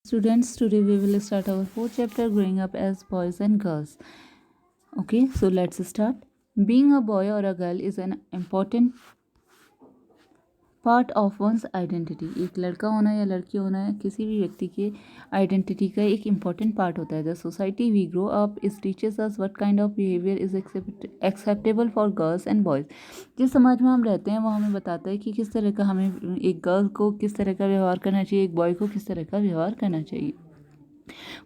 Students, today we will start our fourth chapter, growing up as boys and girls. Okay, so let's start. Being a boy or a girl is an important part of one's identity. एक लड़का होना या लड़की होना किसी भी व्यक्ति के आइडेंटिटी का एक इम्पॉर्टेंट पार्ट होता है। The society we grow up is teachers us what kind of behaviour is acceptable for girls and boys. जिस समाज में हम रहते हैं वो हमें बताता है कि किस तरह का हमें एक गर्ल को किस तरह का व्यवहार करना चाहिए, एक बॉय को किस तरह का व्यवहार करना चाहिए।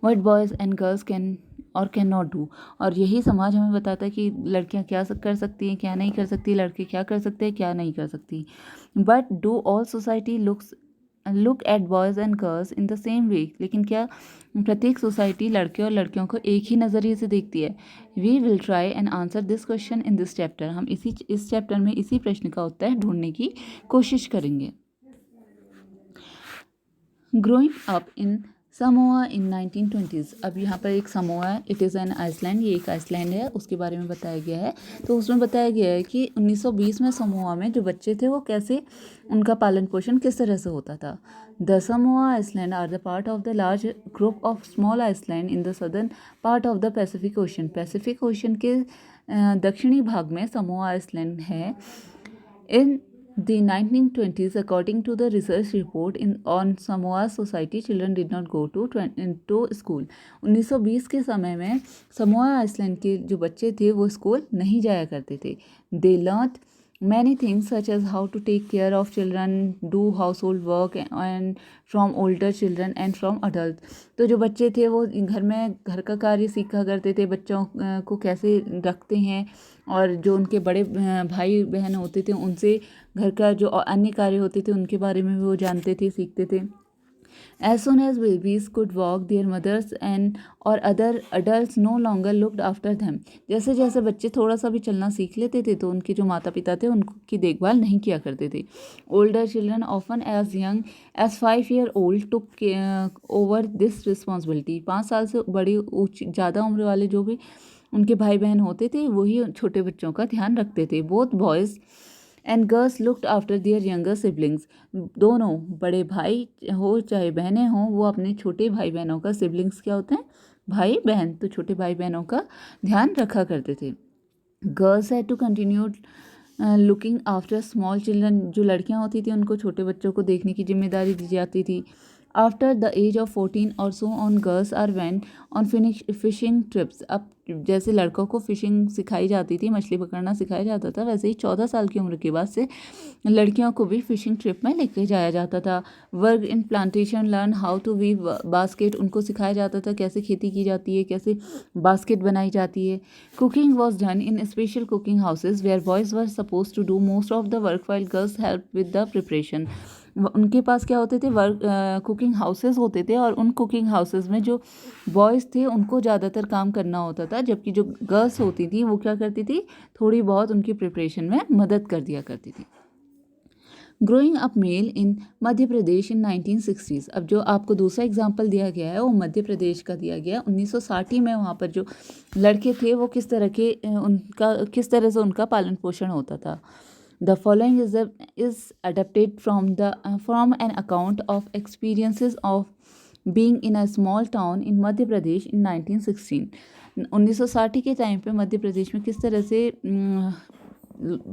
What boys and girls can और कैन नॉट डू। और यही समाज हमें बताता है कि लड़कियां क्या कर सकती हैं, क्या नहीं कर सकती, लड़के क्या कर सकते हैं, क्या नहीं कर सकती। But do all society look at boys and girls in the same way. लेकिन क्या प्रत्येक सोसाइटी लड़के और लड़कियों को एक ही नज़रिए से देखती है? We will try and answer this question in this chapter. हम इस चैप्टर में इसी प्रश्न का उत्तर ढूंढने की कोशिश करेंगे। Growing up in Samoa in 1920s। अब यहाँ पर एक समोआ है, इट इज़ एन आइसलैंड, ये एक आइसलैंड है, उसके बारे में बताया गया है। तो उसमें बताया गया है कि 1920 में समोआ में जो बच्चे थे वो कैसे, उनका पालन पोषण किस तरह से होता था। The Samoa island are the part of the large group of small island in the southern part of the Pacific Ocean. Pacific Ocean के दक्षिणी भाग में समोआ आइसलैंड है। इन the 1920s, according to the research report on Samoa society, children did not go to school. 1920 के समय में Samoa Iceland के जो बच्चे थे वो स्कूल नहीं जाया करते थे। They learnt many things such as how to take care of children, do household work and from older children and from adults। तो जो बच्चे थे वो घर में घर का कार्य सीखा करते थे, बच्चों को कैसे रखते हैं, और जो उनके बड़े भाई बहन होते थे उनसे घर का जो अन्य कार्य होते थे उनके बारे में भी वो जानते थे, सीखते थे। As soon as babies could walk, their mothers and or other adults no longer looked after them। जैसे जैसे बच्चे थोड़ा सा भी चलना सीख लेते थे तो उनके जो माता पिता थे उनकी देखभाल नहीं किया करते थे। Older children often as young as 5-year-old took over this responsibility। 5 साल से बड़ी ज़्यादा उम्र वाले जो भी उनके भाई बहन होते थे वही छोटे बच्चों का ध्यान रखते थे। Both boys and girls looked after their younger siblings. दोनों बड़े भाई हो चाहे बहनें हों वो अपने छोटे भाई बहनों का, सिबलिंग्स क्या होते हैं, भाई बहन, तो छोटे भाई बहनों का ध्यान रखा करते थे। Girls had to continue looking after small children. जो लड़कियां होती थी उनको छोटे बच्चों को देखने की जिम्मेदारी दी जाती थी। आफ्टर द एज ऑफ 14 और so on girls are went on fishing trips. अब जैसे लड़कों को फिशिंग सिखाई जाती थी, मछली पकड़ना सिखाया जाता था, वैसे ही 14 साल की उम्र के बाद से लड़कियों को भी फिशिंग ट्रिप में लेके जाया जाता था। Work in plantation, learn how to weave basket, उनको सिखाया जाता था कैसे खेती की जाती है, कैसे बास्केट बनाई जाती है। Cooking was done in special cooking houses where boys were suppose to do most of the work while girls help with the preparation. उनके पास क्या होते थे, वर्क कुकिंग हाउसेस होते थे, और उन कुकिंग हाउसेस में जो बॉयज़ थे उनको ज़्यादातर काम करना होता था, जबकि जो गर्ल्स होती थी वो क्या करती थी, थोड़ी बहुत उनकी प्रिपरेशन में मदद कर दिया करती थी। ग्रोइंग अप मेल इन मध्य प्रदेश इन 1960s। अब जो आपको दूसरा एग्जाम्पल दिया गया है वो मध्य प्रदेश का दिया गया। 1960 में वहाँ पर जो लड़के थे वो किस तरह से उनका पालन पोषण होता था। The following is adapted from an account of experiences of being in a small town in Madhya Pradesh in 1916। 1960 के टाइम पे मध्य प्रदेश में किस तरह से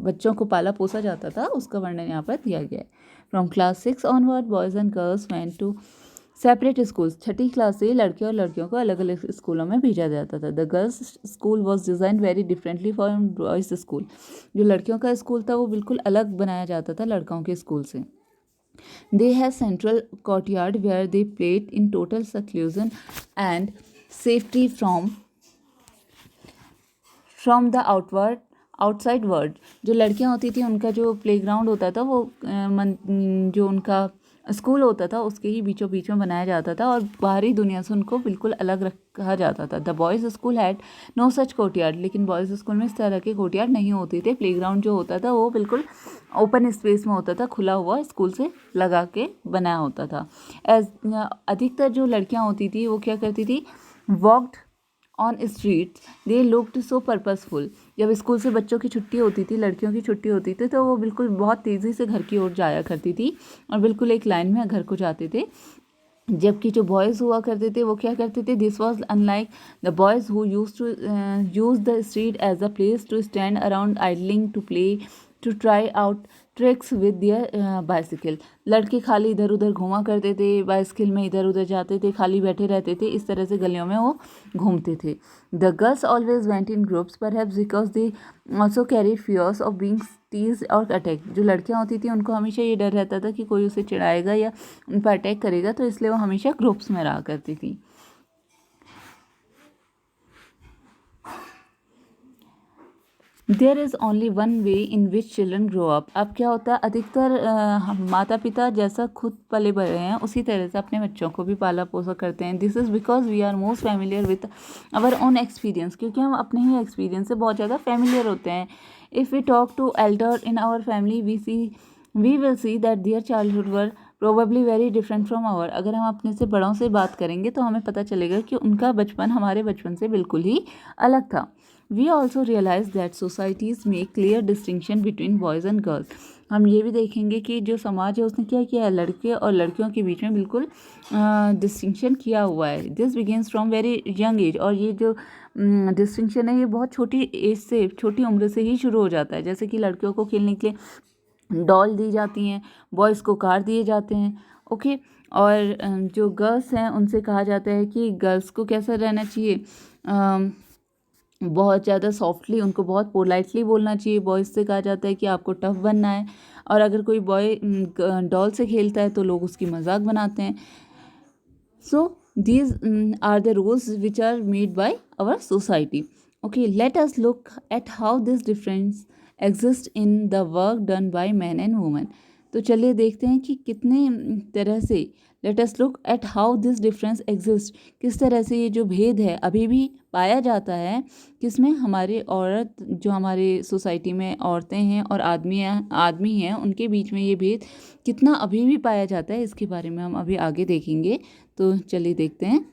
बच्चों को पाला पोसा जाता था उसका वर्णन यहाँ पर दिया गया है। From class 6 onward boys and girls went to separate schools. 6ठी क्लास से लड़के और लड़कियों को अलग अलग स्कूलों में भेजा जाता था। The girls school was design very differently from boys school. जो लड़कियों का स्कूल था वो बिल्कुल अलग बनाया जाता था लड़कों के स्कूल से। They have central courtyard where they played in total seclusion and safety from the outside world. जो लड़कियां होती थी उनका जो प्लेग्राउंड होता था वो जो उनका स्कूल होता था उसके ही बीचों बीच में बनाया जाता था, और बाहरी दुनिया से उनको बिल्कुल अलग रखा जाता था। The boys school had no such courtyard. लेकिन बॉयज़ स्कूल में इस तरह के कोर्टयार्ड नहीं होते थे। प्लेग्राउंड जो होता था वो बिल्कुल ओपन स्पेस में होता था, खुला हुआ स्कूल से लगा के बनाया होता था। अधिकतर जो लड़कियाँ होती थी वो क्या करती थी, walked on streets, they looked so purposeful. जब स्कूल से बच्चों की छुट्टी होती थी, लड़कियों की छुट्टी होती थी, तो वो बिल्कुल बहुत तेज़ी से घर की ओर जाया करती थी और बिल्कुल एक लाइन में घर को जाते थे। जबकि जो बॉयज़ हुआ करते थे वो क्या करते थे, this was unlike the boys who use the street as a place to stand around idling to play to try out tricks with their bicycle. लड़के खाली इधर उधर घूमा करते थे, बाइसिकल में इधर उधर जाते थे, खाली बैठे रहते थे, इस तरह से गलियों में वो घूमते थे। The girls always went in groups perhaps because they also carried fears of being tease और अटैक। जो लड़कियां होती थी उनको हमेशा ये डर रहता था कि कोई उसे चिढ़ाएगा या उन पर अटैक करेगा, तो इसलिए वो हमेशा ग्रुप्स में रहा करती थी। There is only one way in which children grow up. अब क्या होता है, अधिकतर माता पिता जैसा खुद पले बड़े हैं उसी तरह से अपने बच्चों को भी पाला पोसा करते हैं। This is because we are most familiar with our own experience, क्योंकि हम अपने ही एक्सपीरियंस से बहुत ज़्यादा फैमिलियर होते हैं। If we talk to elder in our family we will see that their childhood were probably very different from our. अगर हम अपने से बड़ों से बात करेंगे तो हमें पता चलेगा कि उनका बचपन हमारे बचपन से बिल्कुल ही अलग था। We also realise that societies make clear distinction between boys and girls. हम ये भी देखेंगे कि जो समाज है उसने क्या किया है, लड़के और लड़कियों के बीच में बिल्कुल डिस्टिंक्शन किया हुआ है। This begins from very young age. और ये जो डिस्टिंक्शन है ये बहुत छोटी एज से, छोटी उम्र से ही शुरू हो जाता है। जैसे कि लड़कियों को खेलने के लिए डॉल दी जाती हैं, बॉयज़ को कार दिए जाते हैं, ओके। और जो गर्ल्स हैं उनसे कहा जाता है कि गर्ल्स को कैसा रहना चाहिए, बहुत ज़्यादा सॉफ्टली, उनको बहुत पोलाइटली बोलना चाहिए। बॉयज़ से कहा जाता है कि आपको टफ बनना है। और अगर कोई बॉय डॉल से खेलता है तो लोग उसकी मजाक बनाते हैं। सो these are the rules which are made by our society. Okay, let us look at how this difference exists in the work done by men and women. तो चलिए देखते हैं कि कितने तरह से, let us look at how this difference exist, किस तरह से ये जो भेद है अभी भी पाया जाता है, किसमें हमारे औरत, जो हमारे सोसाइटी में औरतें हैं और आदमी हैं उनके बीच में ये भेद कितना अभी भी पाया जाता है, इसके बारे में हम अभी आगे देखेंगे। तो चलिए देखते हैं।